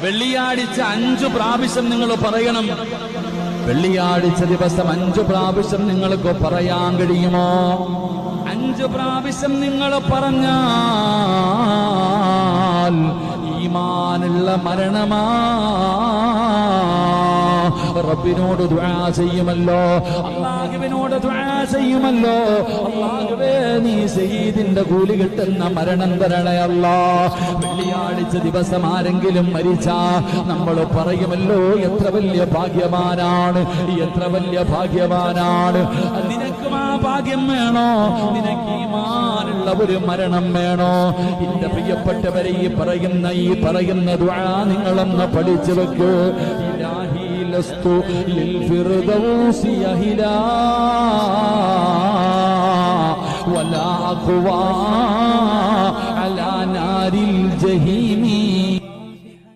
വെള്ളിയാഴ്ച 5 പ്രാവശ്യം നിങ്ങൾ പറയണം. വെള്ളിയാഴ്ച ദിവസം 5 പ്രാവശ്യം നിങ്ങൾക്ക് പറയാൻ കഴിയുമോ? 5 പ്രാവശ്യം നിങ്ങൾ പറഞ്ഞാൽ ഈമാനുള്ള മരണമാ. റബ്ബിനോട് ദുആ ചെയ്യുമല്ലോ, അല്ലാഹുവിനോട് ദുആ ചെയ്യുമല്ലോ. അല്ലാഹുവേ, നീ ശഹീദിന്റെ കൂലി കിട്ടുന്ന മരണം തരണേ അല്ലാഹ്. വെള്ളിയാഴ്ച ദിവസം ആരെങ്കിലും മരിച്ചാ നമ്മൾ പറയുമല്ലോ, എത്ര വലിയ ഭാഗ്യവാനാണ്, എത്ര വലിയ ഭാഗ്യവാനാണ്. നിനക്കും ആ ഭാഗ്യം വേണോ? നിനക്ക് ഈമാനുള്ള ഒരു മരണം വേണോ? എന്റെ പ്രിയപ്പെട്ടവരെ, ഈ പറയുന്ന ദുആ നിങ്ങളൊന്ന് പഠിച്ചു വെക്ക്. ഇലാഹി ലസ്തു ലിൽ ഫിർദൗസി അഹിലാ വലാ അഖ്വാ അലാ നാരിൽ ജഹീമി